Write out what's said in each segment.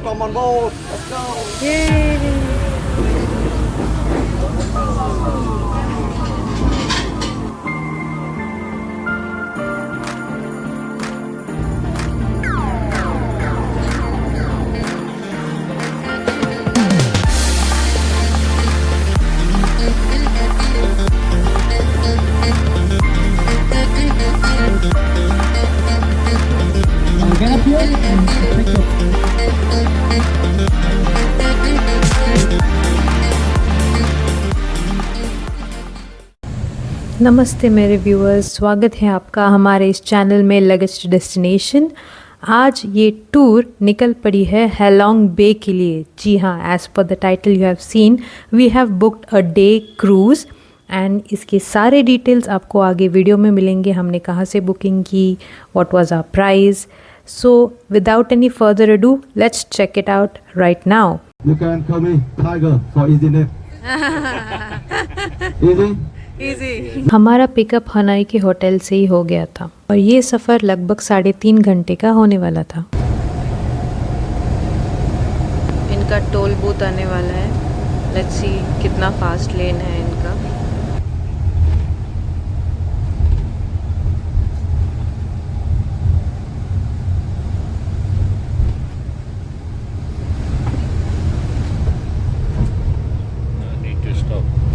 Welcome on board. Let's go. Yay! Get up here and take it. नमस्ते मेरे viewers, स्वागत है आपका हमारे इस चैनल में लगेज डेस्टिनेशन। आज ये टूर निकल पड़ी है हैलोंग बे के लिए। जी हाँ, as per the title you have seen, we have booked a day cruise and इसके सारे डिटेल्स आपको आगे वीडियो में मिलेंगे। हमने कहाँ से बुकिंग की, what was our price. So without any further ado, let's check it out right now. You can call me Tiger for easy name. Easy? हमारा पिकअप हनोई के होटल से ही हो गया था और ये सफ़र लगभग 3.5 घंटे का होने वाला था। इनका टोल बूथ आने वाला है। लेट्स सी कितना फास्ट लेन है इनका।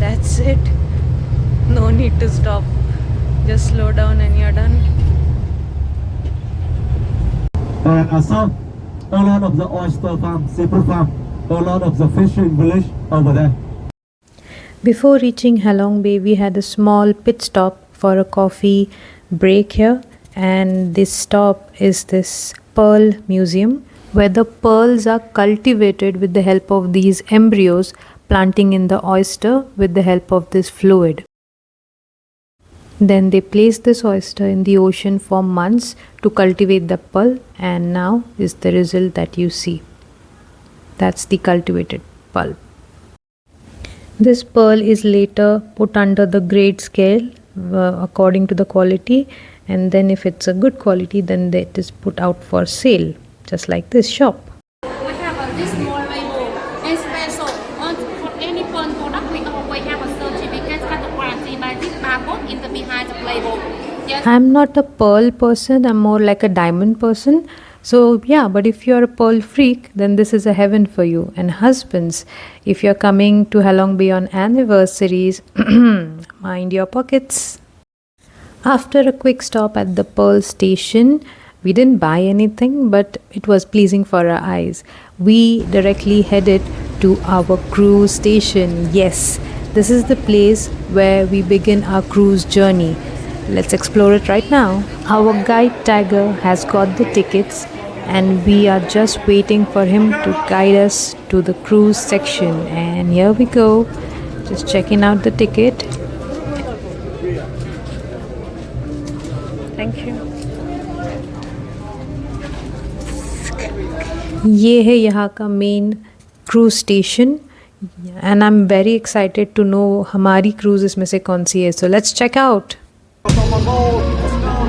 That's it. No need to stop. Just slow down and you're done. And also, a lot of the oyster farm, seafood farm, a lot of the fishing village over there. Before reaching Halong Bay, we had a small pit stop for a coffee break here, and this stop is this pearl museum where the pearls are cultivated with the help of these embryos planting in the oyster with the help of this fluid. Then they place this oyster in the ocean for months to cultivate the pearl, and now is the result that you see. That's the cultivated pulp. This pearl is later put under the grade scale according to the quality, and then if it's a good quality, then it is put out for sale, just like this shop. We have this small label and special for any pearl product. We always have a certificate guarantee by this barcode in the behind the label. Yes. I'm not a pearl person, I'm more like a diamond person. So yeah, but if you're a pearl freak, then this is a heaven for you. And husbands, if you're coming to Halong Bay on anniversaries, mind your pockets. After a quick stop at the Pearl station, we didn't buy anything, but it was pleasing for our eyes. We directly headed to our cruise station. Yes, this is the place where we begin our cruise journey. Let's explore it right now. Our guide Tiger has got the tickets and we are just waiting for him to guide us to the cruise section. And here we go, just checking out the ticket. Thank you. ये है यहाँ का main cruise station and I am very excited to know हमारी cruise इसमें से कौन सी है. So let's check out. Welcome on board. Let's go.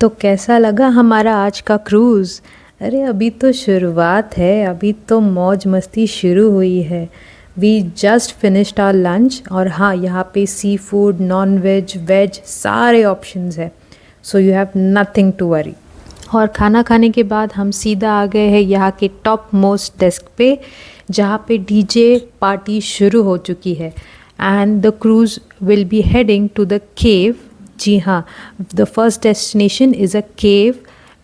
तो कैसा लगा हमारा आज का क्रूज़? अरे अभी तो शुरुआत है, अभी तो मौज मस्ती शुरू हुई है। We just finished our lunch और हाँ, यहाँ पे seafood, non veg, veg सारे ऑप्शंस है, so you have nothing to worry. और खाना खाने के बाद हम सीधा आ गए हैं यहाँ के टॉप मोस्ट डेस्क पे, जहाँ पे डीजे पार्टी शुरू हो चुकी है and the cruise will be heading to the cave. जी हाँ, the first destination is a cave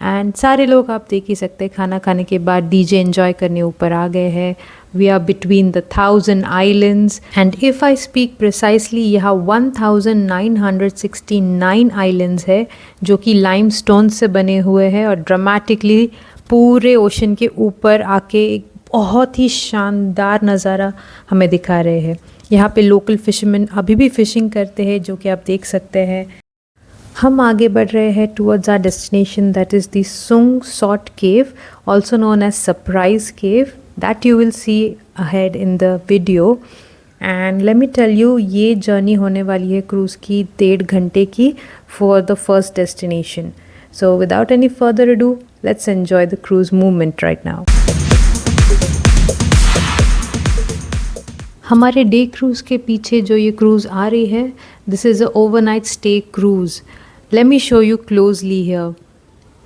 and सारे लोग आप देख ही सकते हैं खाना खाने के बाद डीजे एंजॉय करने ऊपर आ गए हैं। We are between the 1000 islands and if I speak precisely यहाँ 1969 आइलैंड्स है जो कि लाइमस्टोन से बने हुए हैं और ड्रामेटिकली पूरे ओशन के ऊपर आके एक बहुत ही शानदार नज़ारा हमें दिखा रहे हैं। यहाँ पे लोकल फिशरमैन अभी भी फ़िशिंग करते हैं जो कि आप देख सकते हैं। हम आगे बढ़ रहे हैं towards our destination that is the Sung Sot cave, also known as surprise cave, that you will see ahead in the video. And let me tell you, ये जर्नी होने वाली है क्रूज़ की 1.5 घंटे की for the first destination. So without any further ado, let's enjoy the cruise movement right now. हमारे day cruise के पीछे जो ये क्रूज़ आ रही है, this is a overnight stay cruise. Let me show you closely here.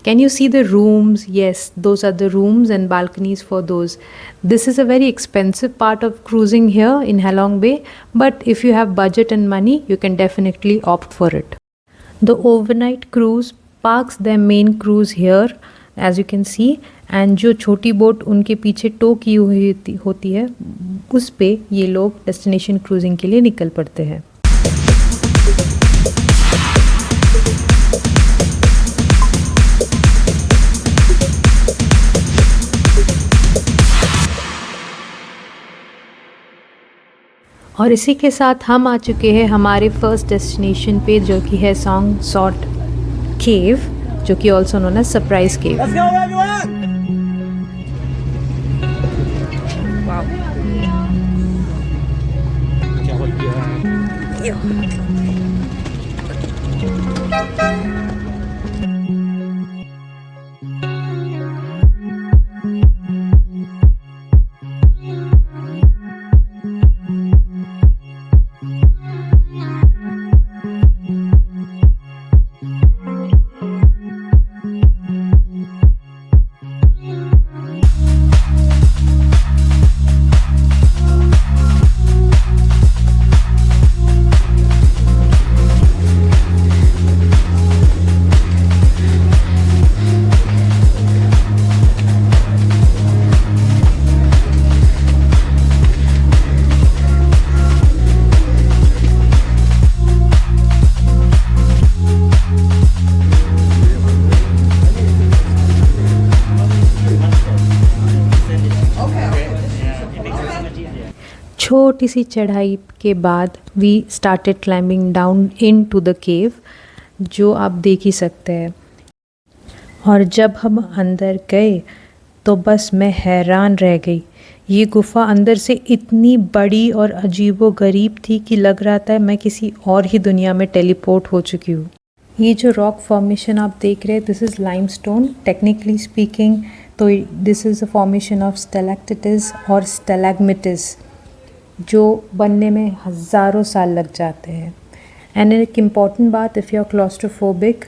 Can you see the rooms? Yes, those are the rooms and balconies for those. This is a very expensive part of cruising here in Halong Bay, but if you have budget and money, you can definitely opt for it. The overnight cruise parks their main cruise here, as you can see, and जो छोटी boat उनके पीछे to की हुई होती है, उस पे ये लोग डेस्टिनेशन क्रूजिंग के लिए निकल पड़ते हैं। और इसी के साथ हम आ चुके हैं हमारे फर्स्ट डेस्टिनेशन पे जो कि है सॉन्ग सॉट केव, जो कि also known as surprise Cave. छोटी सी चढ़ाई के बाद we started climbing down into the cave, जो आप देख ही सकते हैं। और जब हम अंदर गए तो बस मैं हैरान रह गई। ये गुफ़ा अंदर से इतनी बड़ी और अजीबो-गरीब थी कि लग रहा था मैं किसी और ही दुनिया में टेलीपोर्ट हो चुकी हूँ। ये जो रॉक फॉर्मेशन आप देख रहे हैं, this is limestone technically speaking. तो this is a formation of stalactites और स्टैलेग्मिटिस, जो बनने में हज़ारों साल लग जाते हैं। एंड एक इम्पॉर्टेंट बात, if you are claustrophobic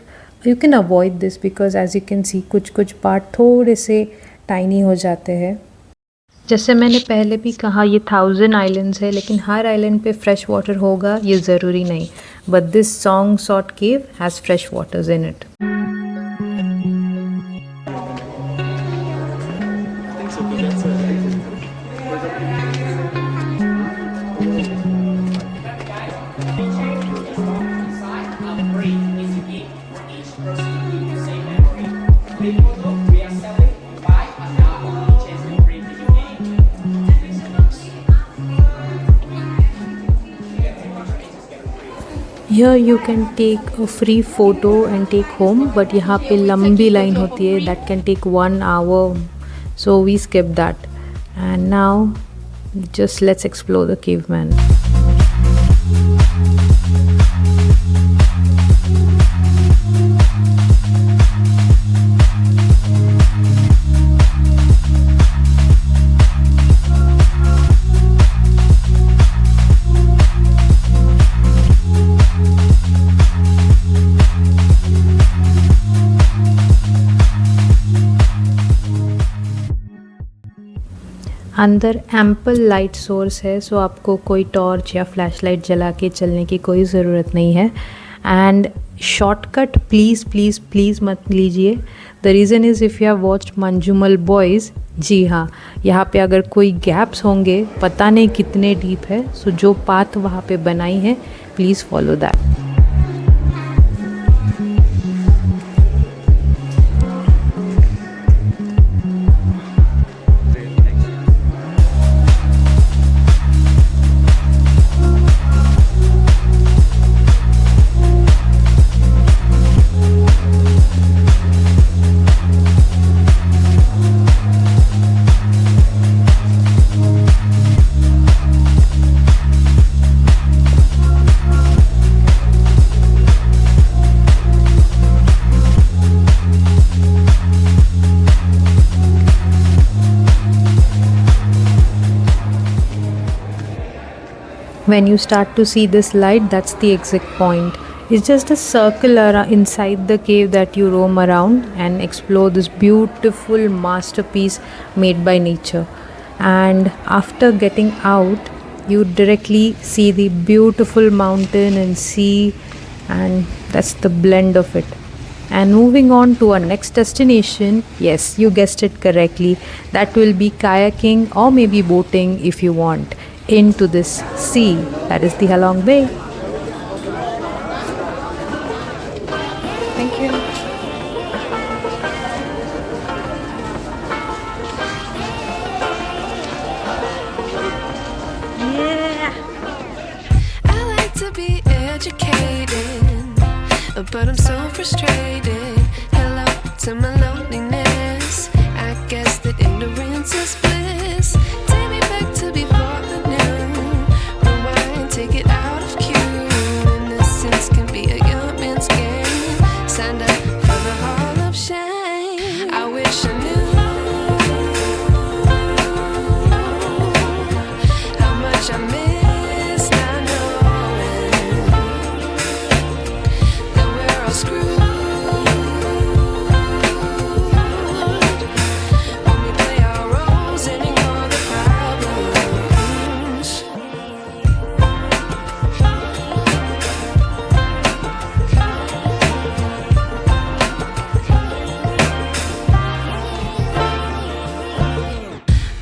you can avoid this because as you can see कुछ पार्ट थोड़े से टाइनी हो जाते हैं। जैसे मैंने पहले भी कहा, ये 1000 आइलैंड्स है, लेकिन हर आइलैंड पे फ्रेश वाटर होगा ये ज़रूरी नहीं, but this Sung Sot Cave has fresh waters in it. Here you can take a free photo and take home, but यहाँ पे लंबी लाइन होती है that can take 1 hour, so we skip that. And now just let's explore the caveman. अंदर ample light source है, सो आपको कोई torch या फ्लैश लाइट जला के चलने की कोई ज़रूरत नहीं है। And shortcut please please please मत लीजिए। The reason is if you have watched Manjummel Boys, जी हाँ, यहाँ पे अगर कोई गैप्स होंगे पता नहीं कितने डीप है, सो जो पाथ वहाँ पे बनाई है please follow that. When you start to see this light, that's the exit point. It's just a circle inside the cave that you roam around and explore this beautiful masterpiece made by nature. And after getting out, you directly see the beautiful mountain and sea, and that's the blend of it. And moving on to our next destination, yes, you guessed it correctly, that will be kayaking or maybe boating if you want, into this sea, that is the Halong Bay. Thank you. I like to be educated, but I'm so frustrated. Hello to my loneliness. I guess that ignorance is bliss. Take me back to before I knew. Rewind, take it out of cue. Innocence can be a young man's game. Signed up for the hall of shame. I wish I knew how much I miss not knowing that we're all screwed when we play our roles and ignore the problems.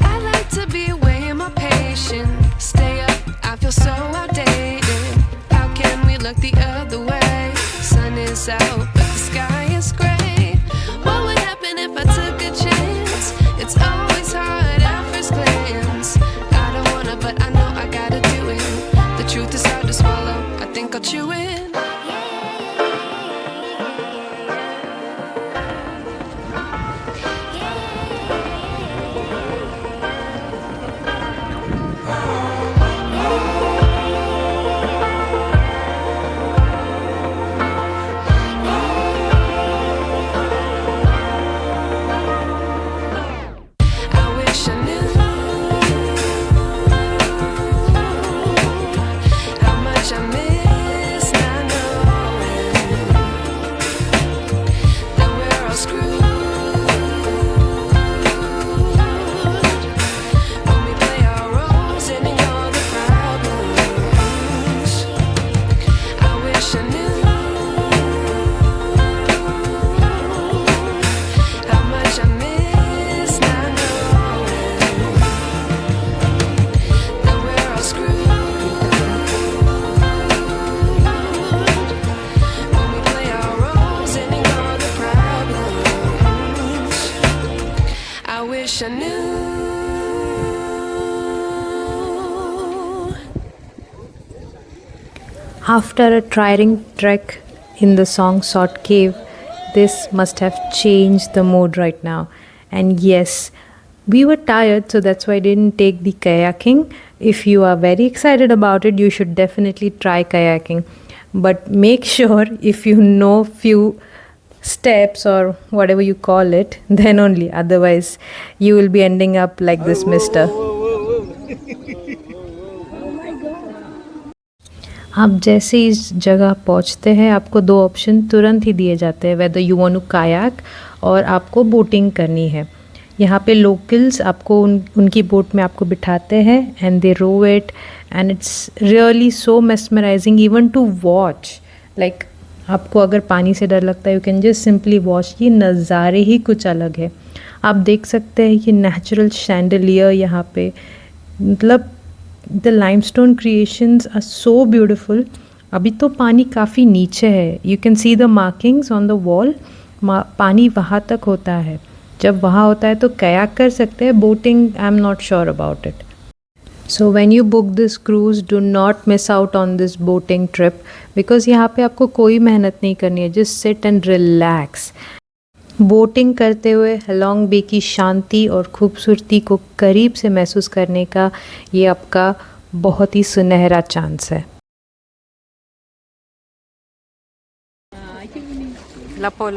I like to be away in my patience. Stay up, I feel so outdated. How can we look the other way? Sun is out, but the sky is gray. What would happen if I took a chance? It's always hard at first glance. I don't wanna, but I know I gotta do it. The truth is hard to swallow, I think I'll chew it. I wish I knew how much I miss not knowing that we're all screwed when we play our roles and ignore the problems. I wish I knew how much I miss not knowing that we're all screwed when we play our roles and ignore the problems. I wish I knew. After a tiring trek in the Song Sot Cave, this must have changed the mood right now. And yes, we were tired, so that's why I didn't take the kayaking. If you are very excited about it, you should definitely try kayaking. But make sure if you know few steps or whatever you call it, then only. Otherwise, you will be ending up like this mister. आप जैसे इस जगह पहुंचते हैं आपको दो option तुरंत ही दिए जाते हैं, वेदर यू वांट टू कायाक और आपको बोटिंग करनी है। यहाँ पे लोकल्स आपको उनकी बोट में आपको बिठाते हैं and they row it and it's really so mesmerising even to watch. Like आपको अगर पानी से डर लगता है you can just simply watch. ये नज़ारे ही कुछ अलग है। आप देख सकते हैं कि नेचुरल शैंडलियर यहाँ पे, मतलब the limestone creations are so beautiful. अभी तो पानी काफ़ी नीचे है, you can see the markings on the wall. पानी वहाँ तक होता है। जब वहाँ होता है तो कयाक कर सकते हैं, boating I am not sure about it. So when you book this cruise, do not miss out on this boating trip because यहाँ पे आपको कोई मेहनत नहीं करनी है, just sit and relax। Boating करते हुए हेलोंग बे की शांति और खूबसूरती को करीब से महसूस करने का ये आपका बहुत ही सुनहरा चांस है। Lapo.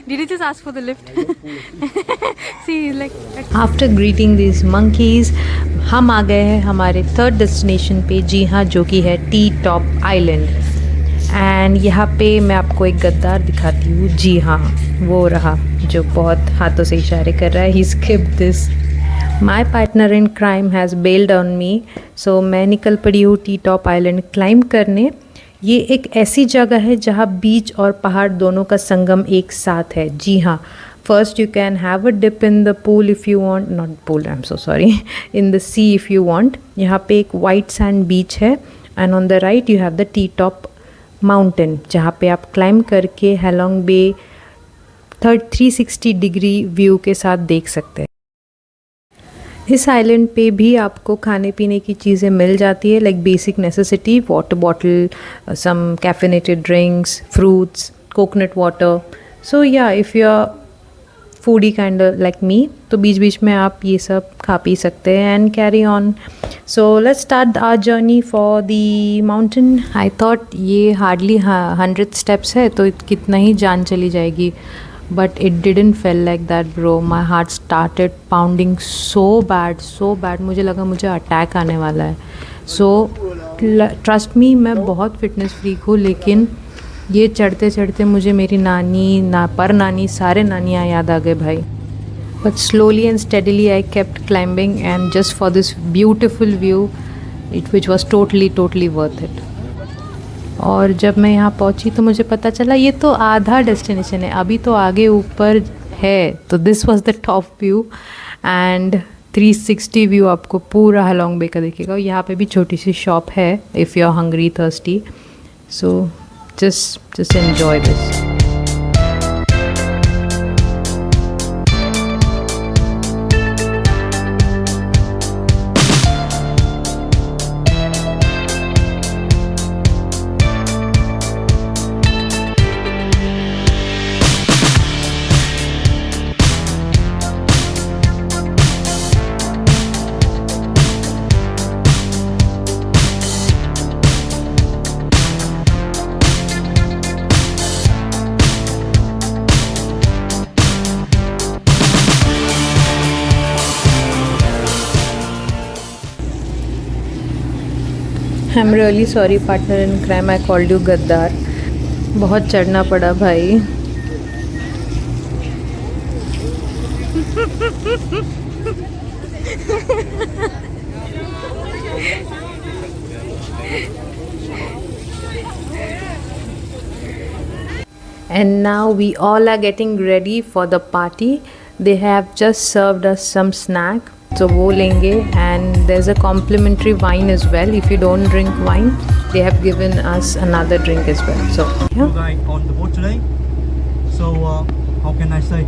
Did you just ask for the lift? See, like after greeting these monkeys, हम आ गए हैं हमारे थर्ड डेस्टिनेशन पे। जी हाँ, जो कि है टी टॉप आइलैंड। एंड यहाँ पे मैं आपको एक गद्दार दिखाती हूँ। जी हाँ, वो रहा जो बहुत हाथों से इशारे कर रहा है। He skipped this. My partner in crime has bailed on me, so मैं निकल पड़ी हूँ टी टॉप आइलैंड क्लाइंब करने। ये एक ऐसी जगह है जहाँ बीच और पहाड़ दोनों का संगम एक साथ है। जी हाँ, first you can have a dip in the pool if you want, not pool, I am so sorry, in the sea if you want. यहाँ पे एक वाइट सैंड बीच है and on the right you have the tea top mountain, जहाँ पे आप climb करके हेलोंग बे 360 degree view के साथ देख सकते हैं। इस आइलैंड पे भी आपको खाने पीने की चीज़ें मिल जाती है, like basic necessity, water bottle, some caffeinated drinks, fruits, coconut water. So yeah if you are foodie kind like me, तो बीच बीच में आप ये सब खा पी सकते हैं and carry on. So let's start our journey for the mountain. I thought ये हार्डली 100 स्टेप्स है तो कितना ही जान चली जाएगी, but it didn't feel like that bro. My heart started pounding so bad. मुझे लगा मुझे अटैक आने वाला है। So trust me, मैं बहुत फिटनेस फ्रीक हूँ, लेकिन ये चढ़ते चढ़ते मुझे मेरी नानी सारे नानियाँ याद आ गए भाई। But slowly and steadily I kept climbing and just for this beautiful view, which was totally worth it. और जब मैं यहाँ पहुँची तो मुझे पता चला ये तो आधा डेस्टिनेशन है, अभी तो आगे ऊपर है। तो this was the top view and 360 view आपको पूरा हेलोंग बे का दिखेगा। यहाँ पे भी छोटी सी शॉप है if you are hungry thirsty, so just enjoy this. I am really sorry partner in crime, I called you गद्दार। बहुत चढ़ना पड़ा भाई। And now we all are getting ready for the party. They have just served us some snack, so वो लेंगे and there's a complimentary wine as well. If you don't drink wine, they have given us another drink as well. So You guys on the boat today. So how can I say?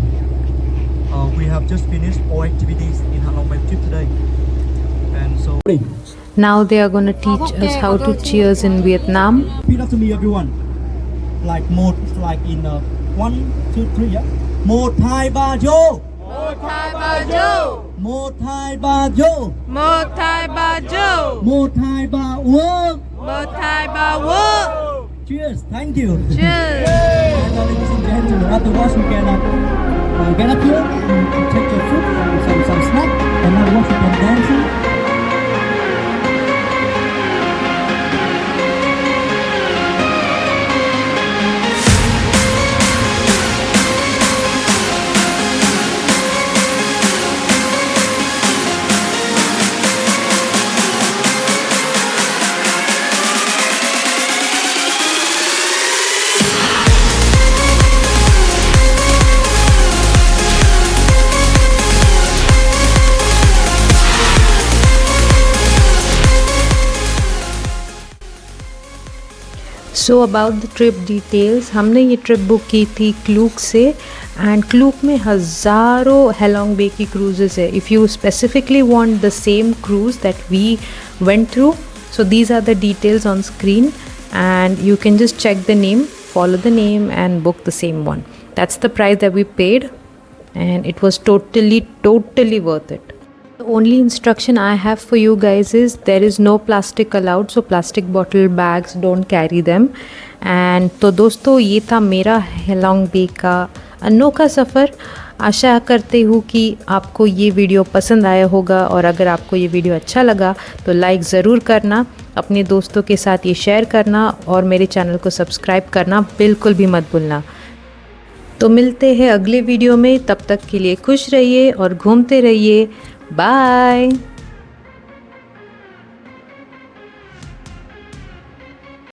We have just finished all activities in Halong Bay trip today, and so now they are going to teach us how to cheers in Vietnam. repeat after me, everyone. Like more, like in 1, 2, 3, yeah. Mo Thai Ba Jo. Mo Thai Ba Jo. Mo Thai Ba Jo. Mo Thai Ba Jo. Mo Thai Ba Wo. Mo Thai Ba Wo. Cheers. Thank you. Cheers. And ladies and gentlemen, afterwards we can get up here and take your food and some snack, and afterwards we can dance. So about the trip details, हमने ये trip book की थी Klook से, and Klook में हज़ारों हेलोंग बे की cruises है. If you specifically want the same cruise that we went through, so these are the details on screen and you can just check the name, follow the name and book the same one. That's the price that we paid and it was totally worth it. The only instruction I have for you guys is there is no plastic allowed, so plastic bottle bags don't carry them. And तो दोस्तों ये था मेरा हेलोंग बे का अनोखा सफ़र. आशा करती हूँ कि आपको ये वीडियो पसंद आया होगा, और अगर आपको ये वीडियो अच्छा लगा तो लाइक ज़रूर करना, अपने दोस्तों के साथ ये शेयर करना और मेरे चैनल को सब्सक्राइब करना बिल्कुल भी मत भूलना. तो मिलते हैं अगले वीडियो में, तब तक के लिए खुश रहिए और घूमते रहिए. बाय.